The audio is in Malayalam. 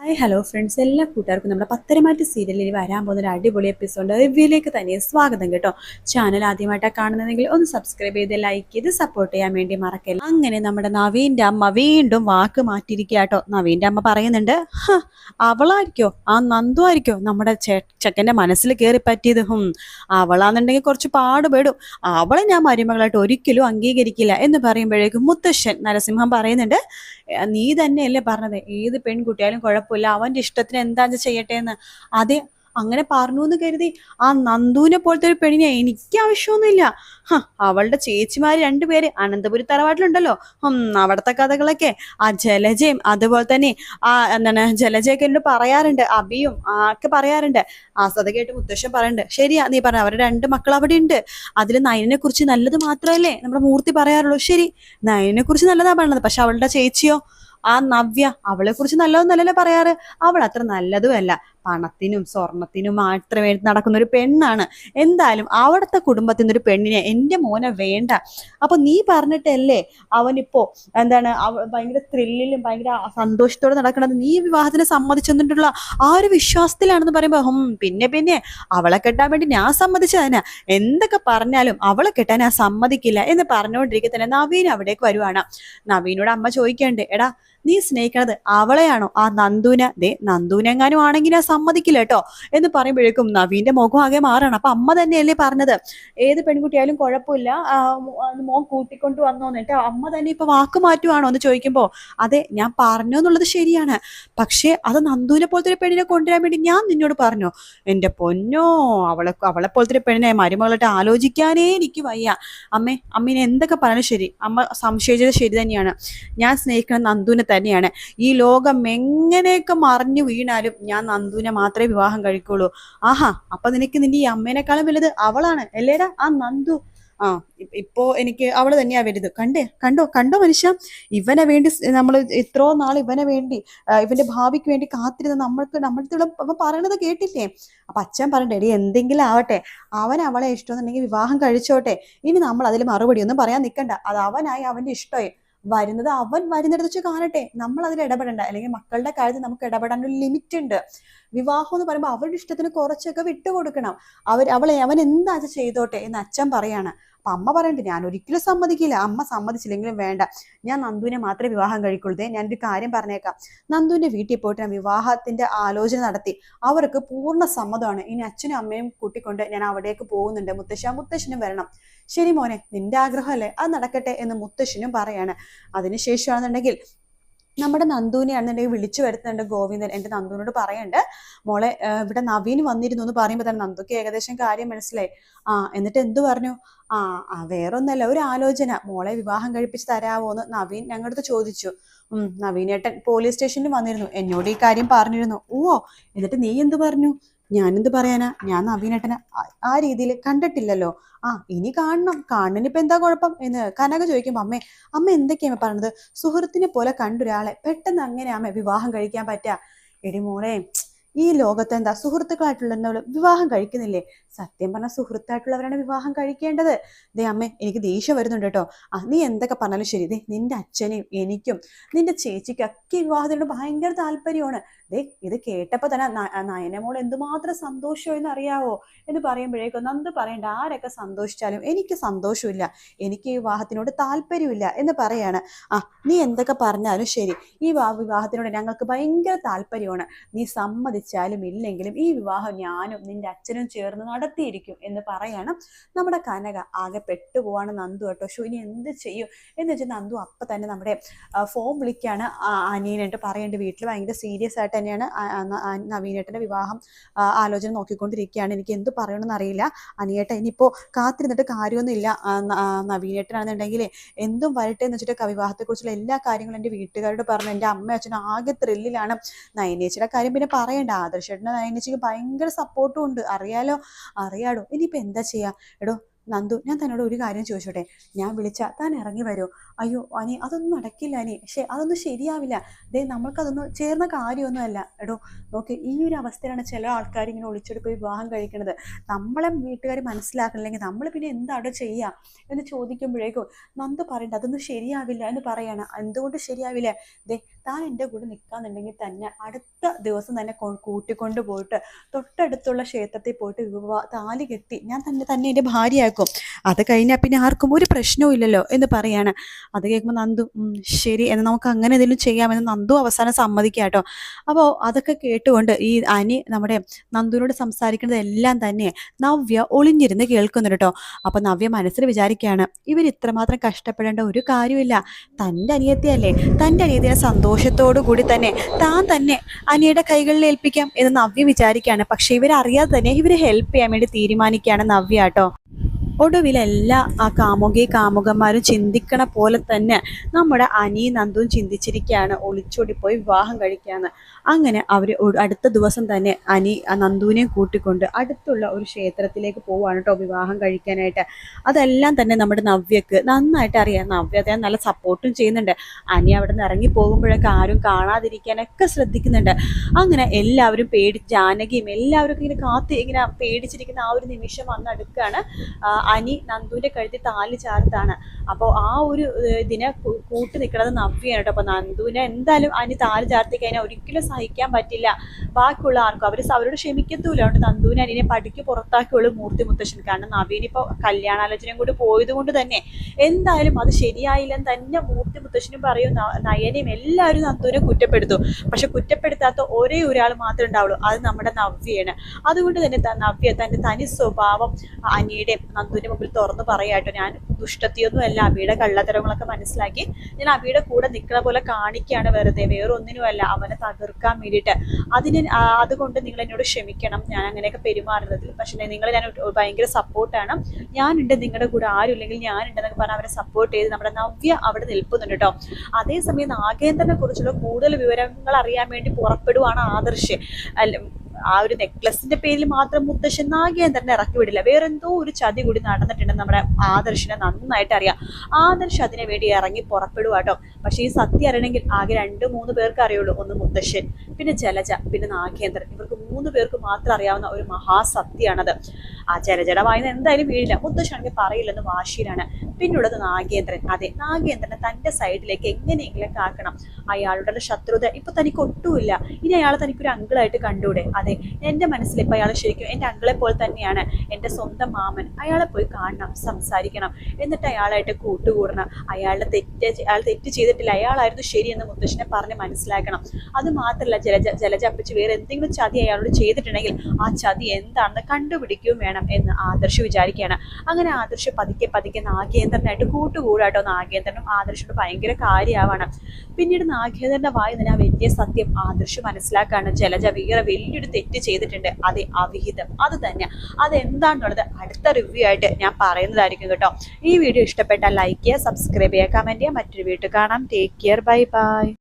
ഹായ് ഹലോ ഫ്രണ്ട്സ്, എല്ലാ കൂട്ടുകാർക്കും നമ്മുടെ പത്തരമാറ്റ് സീരിയലിൽ വരാൻ പോകുന്ന ഒരു അടിപൊളി എപ്പിസോഡ് റിവ്യൂയിലേക്ക് തന്നെ സ്വാഗതം കേട്ടോ. ചാനൽ ആദ്യമായിട്ടാണ് കാണുന്നതെങ്കിൽ ഒന്ന് സബ്സ്ക്രൈബ് ചെയ്ത് ലൈക്ക് ചെയ്ത് സപ്പോർട്ട് ചെയ്യാൻ വേണ്ടി മറക്കല്ല. അങ്ങനെ നമ്മുടെ നവീൻ്റെ അമ്മ വീണ്ടും വാക്ക് മാറ്റിയിരിക്കുക കേട്ടോ. നവീൻ്റെ അമ്മ പറയുന്നുണ്ട്, അവളായിരിക്കോ, ആ നന്ദു ആയിരിക്കോ നമ്മുടെ ചെക്കൻ്റെ മനസ്സിൽ കയറി പറ്റിയത്. അവളാന്നുണ്ടെങ്കിൽ കുറച്ച് പാടുപെടും, അവളെ ഞാൻ മരുമകളായിട്ട് ഒരിക്കലും അംഗീകരിക്കില്ല എന്ന് പറയുമ്പോഴേക്കും മുത്തശ്ശൻ നരസിംഹം പറയുന്നുണ്ട്, നീ തന്നെയല്ലേ പറഞ്ഞത് ഏത് പെൺകുട്ടിയാലും കുഴപ്പമില്ല, അവന്റെ ഇഷ്ടത്തിന് എന്താ ചെയ്യട്ടെ എന്ന്. അതെ, അങ്ങനെ പറഞ്ഞു എന്ന് കരുതി ആ നന്ദുവിനെ പോലത്തെ ഒരു പെണ്ണിനെ എനിക്ക് ആവശ്യമൊന്നുമില്ല. അവളുടെ ചേച്ചിമാര് രണ്ടുപേര് അനന്തപുരി തറവാട്ടിലുണ്ടല്ലോ. അവിടുത്തെ കഥകളൊക്കെ ആ ജലജയും അതുപോലെ തന്നെ ആ എന്താണ് ജലജയൊക്കെ എന്നോട് പറയാറുണ്ട്, അബിയും ഒക്കെ പറയാറുണ്ട്. അത് കേട്ട് മുത്തശ്ശൻ പറയുന്നുണ്ട്, ശരിയാ നീ പറഞ്ഞ അവരുടെ രണ്ട് മക്കൾ അവിടെ ഉണ്ട്. അതിൽ നയനെ കുറിച്ച് നല്ലത് മാത്രമല്ലേ നമ്മുടെ മൂർത്തി പറയാറുള്ളൂ. ശരി, നയനെ കുറിച്ച് നല്ലതാ പറഞ്ഞത്, പക്ഷെ അവളുടെ ചേച്ചിയോ ആ നവ്യ, അവളെ കുറിച്ച് നല്ലതെന്നല്ലല്ലോ പറയാറ്. അവൾ അത്ര നല്ലതുമല്ല, പണത്തിനും സ്വർണത്തിനും മാത്രമേ നടക്കുന്ന ഒരു പെണ്ണാണ്. എന്തായാലും അവിടുത്തെ കുടുംബത്തിൽ നിന്നൊരു പെണ്ണിനെ എൻ്റെ മോനെ വേണ്ട. അപ്പൊ നീ പറഞ്ഞിട്ടല്ലേ അവനിപ്പോ എന്താണ് ഭയങ്കര ത്രില്ലിലും ഭയങ്കര സന്തോഷത്തോടെ നടക്കണത്, നീ വിവാഹത്തിന് സമ്മതിച്ചെന്നിട്ടുള്ള ആ ഒരു വിശ്വാസത്തിലാണെന്ന് പറയുമ്പോ പിന്നെ അവളെ കെട്ടാൻ വേണ്ടി ഞാൻ സമ്മതിച്ചതിനാ, എന്തൊക്കെ പറഞ്ഞാലും അവളെ കെട്ടാൻ ഞാൻ സമ്മതിക്കില്ല എന്ന് പറഞ്ഞുകൊണ്ടിരിക്കെ തന്നെ നവീൻ അവിടേക്ക് വരുവാണ്. നവീനോട് അമ്മ ചോദിക്കണ്ട്, എടാ നീ സ്നേഹിക്കണത് അവളെയാണോ ആ നന്ദുവിനെ? നന്ദുവിനെങ്ങാനും ആണെങ്കിൽ ഞാൻ സമ്മതിക്കില്ല കേട്ടോ എന്ന് പറയുമ്പോഴേക്കും നവീന്റെ മുഖം ആകെ മാറണം. അപ്പൊ അമ്മ തന്നെയല്ലേ പറഞ്ഞത് ഏത് പെൺകുട്ടിയായാലും കുഴപ്പമില്ല, മോൻ കൂട്ടിക്കൊണ്ട് വന്നോന്നിട്ട് അമ്മ തന്നെ ഇപ്പൊ വാക്ക് മാറ്റുവാണോ എന്ന് ചോദിക്കുമ്പോ, അതെ ഞാൻ പറഞ്ഞു എന്നുള്ളത് ശരിയാണ്, പക്ഷെ അത് നന്ദുവിനെ പോലത്തെ ഒരു പെണ്ണിനെ കൊണ്ടുവരാൻ വേണ്ടി ഞാൻ നിന്നോട് പറഞ്ഞോ? എന്റെ പൊന്നോ, അവളെ പോലത്തെ ഒരു പെണ്ണിനെ മരുമകളായിട്ട് ആലോചിക്കാനേ എനിക്ക് വയ്യ. അമ്മീനെ എന്തൊക്കെ പറഞ്ഞു ശരി, അമ്മ സംശയിച്ചത് ശരി തന്നെയാണ്. ഞാൻ സ്നേഹിക്കുന്ന നന്ദുവിനെ തന്നെയാണ്. ഈ ലോകം എങ്ങനെയൊക്കെ മറിഞ്ഞു വീണാലും ഞാൻ നന്ദുവിനെ മാത്രമേ വിവാഹം കഴിക്കുള്ളൂ. ആഹാ, അപ്പൊ നിനക്ക് നിന്റെ ഈ അമ്മേനെക്കാളും വലുത് അവളാണ് അല്ലേടാ ആ നന്ദു? ഇപ്പോ എനിക്ക് അവള് തന്നെയാ വലുത്. കണ്ടോ മനുഷ്യ, ഇവനെ വേണ്ടി നമ്മൾ എത്രയോ നാൾ ഇവനെ വേണ്ടി ഇവന്റെ ഭാവിക്ക് വേണ്ടി കാത്തിരുന്ന നമ്മൾക്ക് പറയണത് കേട്ടില്ലേ? അപ്പൊ അച്ഛൻ പറഞ്ഞേ, എടി എന്തെങ്കിലും ആവട്ടെ, അവൻ അവളെ ഇഷ്ടമെന്നുണ്ടെങ്കിൽ വിവാഹം കഴിച്ചോട്ടെ, ഇനി നമ്മൾ അതിൽ മറുപടി ഒന്നും പറയാൻ നിൽക്കണ്ട. അത് അവനായി അവന്റെ ഇഷ്ടമായി വരുന്നത്, അവൻ വരുന്നിടത്ത് വെച്ച് കാണട്ടെ, നമ്മൾ അതിൽ ഇടപെടണ്ട. അല്ലെങ്കിൽ മക്കളുടെ കാര്യത്തിൽ നമുക്ക് ഇടപെടാൻ ഒരു ലിമിറ്റ് ഉണ്ട്. വിവാഹം എന്ന് പറയുമ്പോൾ അവരുടെ ഇഷ്ടത്തിന് കുറച്ചൊക്കെ വിട്ടുകൊടുക്കണം. അവൻ എന്താ ചെയ്തോട്ടെ എന്ന് അച്ഛൻ പറയാണ്. അപ്പൊ അമ്മ പറയണ്ടേ, ഞാൻ ഒരിക്കലും സമ്മതിക്കില്ല. അമ്മ സമ്മതിച്ചില്ലെങ്കിലും വേണ്ട, ഞാൻ നന്ദുവിനെ മാത്രമേ വിവാഹം കഴിക്കുള്ളൂ. ഞാനൊരു കാര്യം പറഞ്ഞേക്കാം, നന്ദുവിന്റെ വീട്ടിൽ പോയിട്ട് ഞാൻ വിവാഹത്തിന്റെ ആലോചന നടത്തി, അവർക്ക് പൂർണ്ണ സമ്മതമാണ്. ഇനി അച്ഛനും അമ്മയും കൂട്ടിക്കൊണ്ട് ഞാൻ അവിടേക്ക് പോകുന്നുണ്ട്. മുത്തശ്ശനും വരണം. ശരി മോനെ, നിന്റെ ആഗ്രഹമല്ലേ, അത് നടക്കട്ടെ എന്ന് മുത്തശ്ശനും പറയാണ്. അതിനുശേഷമാണെന്നുണ്ടെങ്കിൽ നമ്മുടെ നന്ദുവിനെയാണെന്നുണ്ടെങ്കിൽ വിളിച്ചു വരുത്തുന്നുണ്ട് ഗോവിന്ദൻ. എൻ്റെ നന്ദുവിനോട് പറയണ്ട്, മോളെ ഇവിടെ നവീൻ വന്നിരുന്നു എന്ന് പറയുമ്പോൾ തന്നെ നന്ദുക്ക് ഏകദേശം കാര്യം മനസ്സിലായി. എന്നിട്ട് എന്തു പറഞ്ഞു? വേറൊന്നല്ല, ഒരു ആലോചന, മോളെ വിവാഹം കഴിപ്പിച്ച് തരാവോ എന്ന് നവീൻ ഞങ്ങളുടെ അടുത്ത് ചോദിച്ചു. നവീനേട്ടൻ പോലീസ് സ്റ്റേഷനിൽ വന്നിരുന്നു, എന്നോട് ഈ കാര്യം പറഞ്ഞിരുന്നു. എന്നിട്ട് നീ എന്തു പറഞ്ഞു? ഞാനെന്ത് പറയാനാ, ഞാൻ നവീനേട്ടനെ ആ രീതിയിൽ കണ്ടിട്ടില്ലല്ലോ. ഇനി കാണുന്നതിനിപ്പോ എന്താ കുഴപ്പം എന്ന് കനക ചോദിക്കുമ്പോ, അമ്മ എന്തൊക്കെയാ പറഞ്ഞത്? സുഹൃത്തിനെ പോലെ കണ്ടൊരാളെ പെട്ടെന്ന് അങ്ങനെയാമേ വിവാഹം കഴിക്കാൻ പറ്റാ? എടി മോളെ, ഈ ലോകത്ത് എന്താ സുഹൃത്തുക്കളായിട്ടുള്ള വിവാഹം കഴിക്കുന്നില്ലേ? സത്യം പറഞ്ഞ സുഹൃത്തായിട്ടുള്ളവരാണ് വിവാഹം കഴിക്കേണ്ടത്. അമ്മേ, എനിക്ക് ദേഷ്യം വരുന്നുണ്ട് കേട്ടോ. നീ എന്തൊക്കെ പറഞ്ഞാലും ശരി, നിന്റെ അച്ഛനെയും എനിക്കും നിന്റെ ചേച്ചിക്കും ഒക്കെ വിവാഹത്തിനോട് ഭയങ്കര താല്പര്യമാണ്. ഇത് കേട്ടപ്പോ തന്നെ നയനമോൾ എന്തുമാത്രം സന്തോഷമെന്ന് അറിയാവോ എന്ന് പറയുമ്പോഴേക്കും നന്ദു പറയണ്ട, ആരൊക്കെ സന്തോഷിച്ചാലും എനിക്ക് സന്തോഷമില്ല, എനിക്ക് ഈ വിവാഹത്തിനോട് താല്പര്യമില്ല എന്ന് പറയാണ്. നീ എന്തൊക്കെ പറഞ്ഞാലും ശരി, ഈ വിവാഹത്തിനോട് ഞങ്ങൾക്ക് ഭയങ്കര താല്പര്യമാണ്. നീ സമ്മതിച്ചാലും ഇല്ലെങ്കിലും ഈ വിവാഹം ഞാനും നിന്റെ അച്ഛനും ചേർന്ന് നടത്തിയിരിക്കും എന്ന് പറയാണ്. നമ്മുടെ കനക ആകെ പെട്ടുപോവാണ് നന്ദു കേട്ടോ. ഇനി എന്ത് ചെയ്യും എന്ന് വെച്ചാൽ നന്ദു അപ്പൊ തന്നെ നമ്മുടെ ഫോൺ വിളിക്കാണ്. അനിയനായിട്ട് പറയേണ്ടത് വീട്ടിൽ ഭയങ്കര സീരിയസ് ആയിട്ട് തന്നെയാണ് നവീനേട്ടന്റെ വിവാഹം ആലോചന നോക്കിക്കൊണ്ടിരിക്കുകയാണ്. എനിക്ക് എന്ത് പറയണമെന്ന് അറിയില്ല. അനിയേട്ട ഇനിയിപ്പോ കാത്തിരുന്നിട്ട് കാര്യമൊന്നുമില്ല. നവീനേട്ടനാണെന്നുണ്ടെങ്കിൽ എന്തും വരട്ടെ എന്ന് വെച്ചിട്ട് വിവാഹത്തെക്കുറിച്ചുള്ള എല്ലാ കാര്യങ്ങളും എൻ്റെ വീട്ടുകാരോട് പറഞ്ഞു. എൻ്റെ അമ്മ അച്ഛനും ആകെ ത്രില്ലിലാണ്. നയനേച്ചിയുടെ കാര്യം പിന്നെ പറയണ്ട, ആദർശേട്ടന് നയനേച്ചിക്ക് ഭയങ്കര സപ്പോർട്ടും ഉണ്ട്, അറിയാടോ. ഇനിയിപ്പോ എന്താ ചെയ്യാ? എടോ നന്ദു, ഞാൻ തന്നോട് ഒരു കാര്യം ചോദിച്ചോട്ടെ, ഞാൻ വിളിച്ചാ താൻ ഇറങ്ങി വരുമോ? അയ്യോ അനി അതൊന്നും നടക്കില്ല അനി, പക്ഷെ അതൊന്നും ശരിയാവില്ല, ദേ നമ്മൾക്കതൊന്നും ചേർന്ന കാര്യമൊന്നുമല്ല. എടോ നോക്ക്, ഈ ഒരു അവസ്ഥയിലാണ് ചില ആൾക്കാർ ഇങ്ങനെ ഒളിച്ചോടി പോയി വിവാഹം കഴിക്കുന്നത്. നമ്മളെ വീട്ടുകാർ മനസ്സിലാക്കണില്ലെങ്കിൽ നമ്മൾ പിന്നെ എന്താണ് ചെയ്യുക എന്ന് ചോദിക്കുമ്പോഴേക്കും നന്ദു പറയണ്ട അതൊന്നും ശരിയാവില്ല എന്ന് പറയാണ്. എന്തുകൊണ്ട് ശരിയാവില്ല? ദേ താൻ എൻ്റെ കൂടെ നിൽക്കാന്നുണ്ടെങ്കിൽ തന്നെ അടുത്ത ദിവസം തന്നെ കൂട്ടിക്കൊണ്ട് പോയിട്ട് തൊട്ടടുത്തുള്ള ക്ഷേത്രത്തിൽ പോയിട്ട് താലി കെട്ടി ഞാൻ തന്നെ എൻ്റെ ഭാര്യയാക്കും. അത് കഴിഞ്ഞാൽ പിന്നെ ആർക്കും ഒരു പ്രശ്നവും ഇല്ലല്ലോ എന്ന് പറയാണ്. അത് കേൾക്കുമ്പോൾ നന്ദു ശരി എന്ന് നമുക്ക് അങ്ങനെ എന്തെങ്കിലും ചെയ്യാമെന്ന് നന്ദു അവസാനം സമ്മതിക്കുക കേട്ടോ. അപ്പോൾ അതൊക്കെ കേട്ടുകൊണ്ട് ഈ അനി നമ്മുടെ നന്ദുവിനോട് സംസാരിക്കുന്നത് എല്ലാം തന്നെ നവ്യ ഒളിഞ്ഞിരുന്ന് കേൾക്കുന്നുണ്ട് കേട്ടോ. അപ്പൊ നവ്യ മനസ്സിൽ വിചാരിക്കുകയാണ്, ഇവർ ഇത്രമാത്രം കഷ്ടപ്പെടേണ്ട ഒരു കാര്യമില്ല, തൻ്റെ അനിയത്തിയല്ലേ, തൻ്റെ അനിയത്തിനെ സന്തോഷത്തോടു കൂടി തന്നെ താൻ തന്നെ അനിയുടെ കൈകളിൽ ഏൽപ്പിക്കാം എന്ന് നവ്യ വിചാരിക്കുകയാണ്. പക്ഷെ ഇവരറിയാതെ തന്നെ ഇവരെ ഹെൽപ്പ് ചെയ്യാൻ വേണ്ടി തീരുമാനിക്കുകയാണ് നവ്യ കേട്ടോ. ഒടുവിൽ എല്ലാ കാമുകന്മാരും ചിന്തിക്കണ പോലെ തന്നെ നമ്മുടെ അനി നന്ദുവും ചിന്തിച്ചിരിക്കുകയാണ്, ഒളിച്ചോടിപ്പോയി വിവാഹം കഴിക്കാന്ന്. അങ്ങനെ അവർ അടുത്ത ദിവസം തന്നെ അനി നന്ദുവിനെയും കൂട്ടിക്കൊണ്ട് അടുത്തുള്ള ഒരു ക്ഷേത്രത്തിലേക്ക് പോവുകയാണ് കേട്ടോ വിവാഹം കഴിക്കാനായിട്ട്. അതെല്ലാം തന്നെ നമ്മുടെ നവ്യക്ക് നന്നായിട്ട് അറിയാം. നവ്യ അദ്ദേഹം നല്ല സപ്പോർട്ടും ചെയ്യുന്നുണ്ട്. അനി അവിടെ നിന്ന് ഇറങ്ങി പോകുമ്പോഴൊക്കെ ആരും കാണാതിരിക്കാനൊക്കെ ശ്രദ്ധിക്കുന്നുണ്ട്. അങ്ങനെ എല്ലാവരും ജാനകിയും എല്ലാവരും ഇങ്ങനെ പേടിച്ചിരിക്കുന്ന ആ ഒരു നിമിഷം വന്നെടുക്കുകയാണ്. അനി നന്ദുവിന്റെ കഴുത്തിൽ താലി ചാർത്താണ്. അപ്പോൾ ആ ഒരു ഇതിനെ കൂട്ടി നിൽക്കുന്നത് നവ്യാണ് കേട്ടോ. അപ്പൊ നന്ദുവിനെ എന്തായാലും അനി താലി ചാർത്തി കഴിഞ്ഞാൽ ഒരിക്കലും സഹിക്കാൻ പറ്റില്ല ബാക്കിയുള്ള ആർക്കും. അവരോട് ക്ഷമിക്കത്തൂല. അതുകൊണ്ട് നന്ദുവിനെ അനിനെ പടിക്ക് പുറത്താക്കിയുള്ളൂ മൂർത്തി മുത്തശ്ശൻ. കാരണം നവീനിപ്പോ കല്യാണാലോചനയും കൂടി പോയത് കൊണ്ട് തന്നെ എന്തായാലും അത് ശരിയായില്ലെന്ന് തന്നെ മൂർത്തി മുത്തശ്ശനും പറയും. നയനയും എല്ലാവരും നന്ദുവിനെ കുറ്റപ്പെടുത്തും. പക്ഷെ കുറ്റപ്പെടുത്താത്ത ഒരേ ഒരാൾ മാത്രമേ ഉണ്ടാവുള്ളൂ, അത് നമ്മുടെ നവ്യയാണ്. അതുകൊണ്ട് തന്നെ നവ്യ തന്റെ തനി സ്വഭാവം അനിയുടെ നന്ദുവിന്റെ മുമ്പിൽ തുറന്നു പറയാട്ടോ, ഞാൻ ദുഷ്ടത്തിയൊന്നും അല്ല, അബിയുടെ കള്ളത്തരങ്ങളൊക്കെ മനസ്സിലാക്കി ഞാൻ അബിയുടെ കൂടെ നിൽക്കുന്ന പോലെ കാണിക്കുകയാണ്, വെറുതെ വേറൊന്നിനുമല്ല, അവനെ തകർക്കാൻ വേണ്ടിയിട്ട്. അതുകൊണ്ട് നിങ്ങൾ എന്നോട് ക്ഷമിക്കണം ഞാൻ അങ്ങനെയൊക്കെ പെരുമാറുന്നതിൽ. പക്ഷേ നിങ്ങൾ ഞാൻ ഭയങ്കര സപ്പോർട്ടാണ്, ഞാനുണ്ട് നിങ്ങളുടെ കൂടെ, ആരുമില്ലെങ്കിൽ ഞാനുണ്ടെന്നൊക്കെ പറഞ്ഞാൽ അവരെ സപ്പോർട്ട് ചെയ്ത് നമ്മുടെ നവ്യ അവിടെ നിൽക്കുന്നുണ്ട് കേട്ടോ. അതേസമയം നാഗേന്ദ്രനെ കുറിച്ചുള്ള കൂടുതൽ വിവരങ്ങൾ അറിയാൻ വേണ്ടി പുറപ്പെടുവാണ് ആദർശ്. ആ ഒരു നെക്ലസിന്റെ പേരിൽ മാത്രം മുത്തശ്ശൻ നാഗേന്ദ്രനെ ഇറക്കി വിടില്ല, വേറെന്തോ ഒരു ചതി കൂടി നടന്നിട്ടുണ്ടെന്ന് നമ്മുടെ ആദർശിനെ നന്നായിട്ട് അറിയാം. ആദർശ് അതിനെ വേണ്ടി ഇറങ്ങി പുറപ്പെടുവാട്ടോ. പക്ഷെ ഈ സത്യം അറിയണമെങ്കിൽ ആകെ 2-3 പേർക്ക് അറിയുള്ളൂ. ഒന്ന് മുത്തശ്ശൻ, പിന്നെ ജലജ, പിന്നെ നാഗേന്ദ്രൻ. ഇവർക്ക് 3 പേർക്ക് മാത്രം അറിയാവുന്ന ഒരു മഹാസത്യമാണത്. ആ ജലജയുടെ വായന എന്തായാലും വീഴില്ല, മുത്തശ്ശനാണെങ്കിൽ പറയില്ലെന്ന് വാശിയിലാണ്. പിന്നുള്ളത് നാഗേന്ദ്രൻ. അതെ, നാഗേന്ദ്രനെ തന്റെ സൈഡിലേക്ക് എങ്ങനെയെങ്കിലും ആക്കണം. അയാളുടെ ശത്രുത ഇപ്പൊ തനിക്ക് ഒട്ടുമില്ല. ഇനി അയാളെ തനിക്കൊരു അങ്കിളായിട്ട് കണ്ടൂടെ? അതെ, എൻ്റെ മനസ്സിൽ ഇപ്പം അയാൾ ശരിക്കും എൻ്റെ അങ്കിളെ പോലെ തന്നെയാണ്, എൻ്റെ സ്വന്തം മാമൻ. അയാളെ പോയി കാണണം, സംസാരിക്കണം, എന്നിട്ട് അയാളായിട്ട് കൂട്ടുകൂടണം. അയാൾ തെറ്റ് ചെയ്തിട്ടില്ല, അയാളായിരുന്നു ശരിയെന്ന് മുത്തശ്ശനെ പറഞ്ഞ് മനസ്സിലാക്കണം. അത് മാത്രമല്ല, ജലജ അപ്പച്ചി വേറെ എന്തെങ്കിലും ചതി അയാളോട് ചെയ്തിട്ടുണ്ടെങ്കിൽ ആ ചതി എന്താണെന്ന് കണ്ടുപിടിക്കുകയും വേണം എന്ന് ആദർശ് വിചാരിക്കുകയാണ്. അങ്ങനെ ആദർശ് പതുക്കെ നാഗേന്ദ്രനായിട്ട് കൂട്ടുകൂടാട്ടോ. നാഗേന്ദ്രനും ആദർശോട് ഭയങ്കര കാര്യമാവാണ്. പിന്നീട് നാഗേന്ദ്രന്റെ വായി തന്നെ ആ വലിയ സത്യം ആദർശ് മനസ്സിലാക്കാണ്. ജലജ വേറെ വലിയൊരു തെറ്റ് ചെയ്തിട്ടുണ്ട്, അതെ, അവിഹിതം. അത് തന്നെ, അതെന്താണെന്നുള്ളത് അടുത്ത റിവ്യൂ ആയിട്ട് ഞാൻ പറയുന്നതായിരിക്കും കേട്ടോ. ഈ വീഡിയോ ഇഷ്ടപ്പെട്ടാൽ ലൈക്ക് ചെയ്യുക, സബ്സ്ക്രൈബ് ചെയ്യുക, കമന്റ് ചെയ്യുക. മറ്റൊരു വീഡിയോ കാണാം. Take care, bye bye.